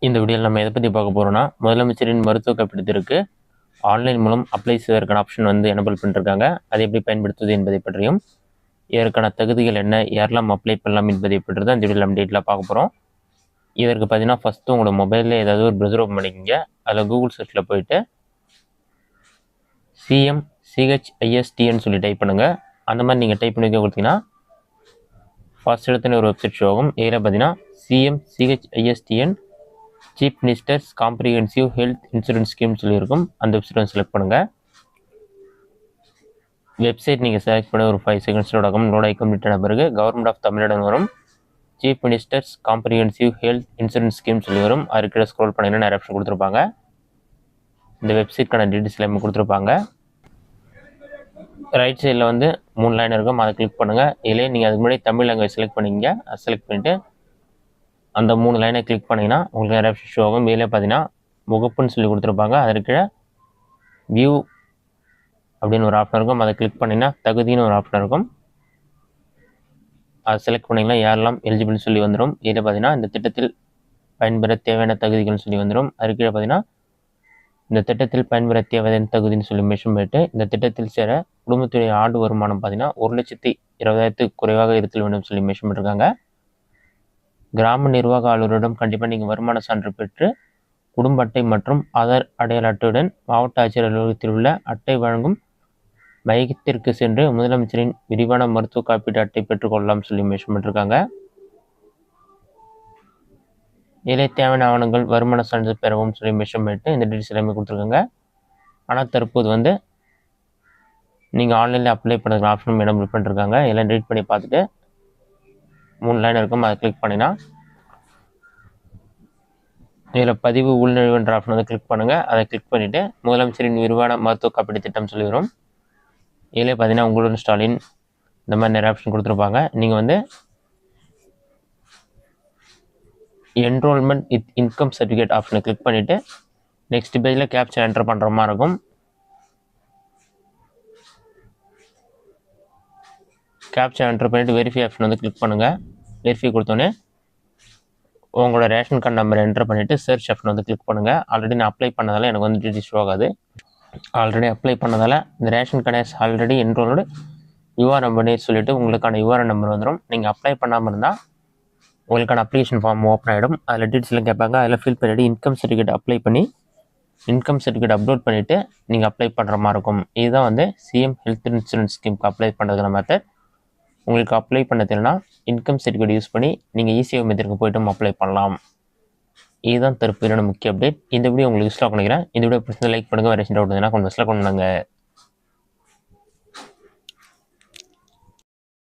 இந்த வீடியோவில் நம்ம எதை பற்றி பார்க்க போகிறோம்னா, முதலமைச்சரின் மருத்துவ காப்பீட்டிற்கு ஆன்லைன் மூலம் அப்ளை செய்வதற்கான ஆப்ஷன் வந்து எனபிள் பண்ணிருக்காங்க. அதை எப்படி பயன்படுத்துவது என்பதை பற்றியும், இதற்கான தகுதிகள் என்ன, யாரெல்லாம் அப்ளை பண்ணலாம் என்பதை பற்றி தான் இந்த வீடியோவில் நம்ம டீட்டெயிலாக பார்க்க போகிறோம். இதற்கு பார்த்தீங்கன்னா ஃபஸ்ட்டு உங்களோட மொபைலில் ஏதாவது ஒரு ப்ரௌசர் ஓப்பன் பண்ணிக்கோங்க. அதில் கூகுள் சர்ச்சில் போயிட்டு CMCHISTN சொல்லி டைப் பண்ணுங்கள். அந்த மாதிரி நீங்கள் டைப் பண்ணி கொடுத்தீங்கன்னா ஃபர்ஸ்ட் எடுத்துன்னு ஒரு வெப்சைட் ஷோ ஆகும். இதில் பார்த்தீங்கன்னா CMCHISTN chief ministers comprehensive health insurance scheme சொல்லியிருக்கும். அந்த வெப்சைட் செலக்ட் பண்ணுங்கள். வெப்சைட் நீங்கள் செலக்ட் பண்ண ஒரு 5 செகண்ட்ஸ் லோட் ஆகும். லோட் ஆகி கம்ப்ளீட் ஆன பிறகு கவர்மெண்ட் ஆஃப் தமிழ்நாடு வரும். Chief ministers comprehensive health insurance scheme சொல்லி வரும். அதுக்கிட்ட ஸ்க்ரோல் பண்ணிங்கன்னா நிறைய ஆப்ஷன் கொடுத்துருப்பாங்க. இந்த வெப்சைட்கான டீட்டெயில்ஸ் எல்லாமே கொடுத்துருப்பாங்க. ரைட் சைடில் வந்து 3 லைன் இருக்கும். அதை கிளிக் பண்ணுங்கள். இதிலே நீங்கள் அதுக்கு முன்னாடி தமிழ் லாங்குவேஜ் செலக்ட் பண்ணிக்கங்க. அதை செலக்ட் பண்ணிவிட்டு அந்த 3 லைனை கிளிக் பண்ணிங்கன்னா உங்களுக்கு நிறைய ஆப்ஷன் ஷோ ஆகும். இதில் பார்த்தீங்கன்னா முகப்புன்னு சொல்லி கொடுத்துருப்பாங்க. அதற்கு வியூ அப்படின்னு ஒரு ஆப்ஷன் இருக்கும். அதை கிளிக் பண்ணிங்கன்னா தகுதின்னு ஒரு ஆப்ஷன் இருக்கும். அதை செலக்ட் பண்ணிங்கன்னா யாரெல்லாம் எலிஜிபிள்னு சொல்லி வந்துடும். இதில் பார்த்தீங்கன்னா இந்த திட்டத்தில் பயன்பெற தேவையான தகுதிகள்னு சொல்லி வந்துடும். அதுக்கு பார்த்தீங்கன்னா இந்த திட்டத்தில் பயன்பெற தேவையான தகுதின்னு சொல்லி மென்ஷன் பண்ணிட்டு, இந்த திட்டத்தில் சேர குடும்பத்துடைய ஆண்டு வருமானம் பார்த்தீங்கன்னா 1,20,000 குறைவாக இருத்தல் வேண்டும் சொல்லி மென்ஷன் பண்ணியிருக்காங்க. கிராம நிர்வாக அலுவலரிடம் கண்டிப்பாக நீங்கள் வருமான சான்று பெற்று குடும்ப அட்டை மற்றும் ஆதார் அடையாள அட்டையுடன் மாவட்ட ஆட்சியர் அலுவலகத்தில் உள்ள அட்டை வழங்கும் மையத்திற்கு சென்று முதலமைச்சரின் விரிவான மருத்துவ காப்பீட்டு அட்டை பெற்றுக்கொள்ளலாம் சொல்லி மென்ஷன் பண்ணியிருக்காங்க. இதில் தேவையான ஆவணங்கள் வருமான சான்றிதழ் பெறவும் சொல்லி மென்ஷன் பண்ணிட்டு இந்த டீட்டெயில்ஸ் எல்லாமே கொடுத்துருக்காங்க. ஆனால் தற்போது வந்து நீங்கள் ஆன்லைனில் அப்ளை பண்ணுறதுக்கு ஆப்ஷனும் எனபிள் பண்ணிருக்காங்க. எல்லாம் ரீட் பண்ணி பார்த்துட்டு 3 லைன் இருக்கும். அதை கிளிக் பண்ணினா இதில் பதிவு உள்நுழைவுன்ற ஆப்ஷன் வந்து கிளிக் பண்ணுங்கள். அதை கிளிக் பண்ணிவிட்டு முதலமைச்சரின் விரிவான மருத்துவ காப்பீட்டு திட்டம் சொல்லி வரும். இதில் பார்த்தீங்கன்னா உங்களுடன் ஸ்டாலின் இந்த மாதிரி நிறைய ஆப்ஷன் கொடுத்துருப்பாங்க. நீங்கள் வந்து என்ரோல்மெண்ட் வித் இன்கம் சர்டிஃபிகேட் ஆப்ஷனை கிளிக் பண்ணிவிட்டு நெக்ஸ்ட் பேஜில் கேப்சா என்டர் பண்ணுற மாதிரி இருக்கும். கேப்சா என்டர் பண்ணிவிட்டு வெரிஃபை ஆப்ஷன் வந்து கிளிக் பண்ணுங்கள். வெரிஃபை கொடுத்தோன்னே உங்களோட ரேஷன் கார்டு நம்பரை என்டர் பண்ணிவிட்டு சர்ச் ஆப்ஷன் வந்து கிளிக் பண்ணுங்கள். ஆல்ரெடி நான் அப்ளை பண்ணதால் எனக்கு வந்து டீட்டெயில்ஸ் ஷோ ஆகாது. ஆல்ரெடி அப்ளை பண்ணதால் இந்த ration card already enrolled UR நம்பர்னே சொல்லிவிட்டு உங்களுக்கான யூஆர் நம்பர் வந்துடும். நீங்கள் அப்ளை பண்ணாமல் இருந்தால் உங்களுக்கான அப்ளிகேஷன் ஃபார்ம் ஓப்பன் ஆகிடும். அதில் டீட்டெயில்ஸ்லாம் கேட்பாங்க. அதில் ஃபில் பண்ணிவிட்டு இன்கம் சர்டிஃபிகேட் அப்ளை பண்ணி இன்கம் சர்டிஃபிகேட் அப்லோட் பண்ணிவிட்டு நீங்கள் அப்ளை பண்ணுற மாதிரி இருக்கும். இதுதான் வந்து சிஎம் ஹெல்த் இன்சூரன்ஸ் ஸ்கீமுக்கு அப்ளை பண்ணுறதுக்கான மெத்தட். உங்களுக்கு அப்ளை பண்ண தெரியலனா இன்கம் சர்டிஃபிகேட் யூஸ் பண்ணி நீங்கள் ஈஸியாக மெத்தடுக்கு போய்ட்டு அப்ளை பண்ணலாம். இதுதான் தற்போதைய முக்கிய அப்டேட். இந்த வீடியோ உங்களுக்கு யூஸ்ஃபுல்லாக பண்ணிக்கிறேன். இந்த வீடியோ பிடிச்சதை லைக் பண்ணுங்கள். வேறு டவுட் இருந்தால் கொஞ்சம் கொண்டு வாங்க.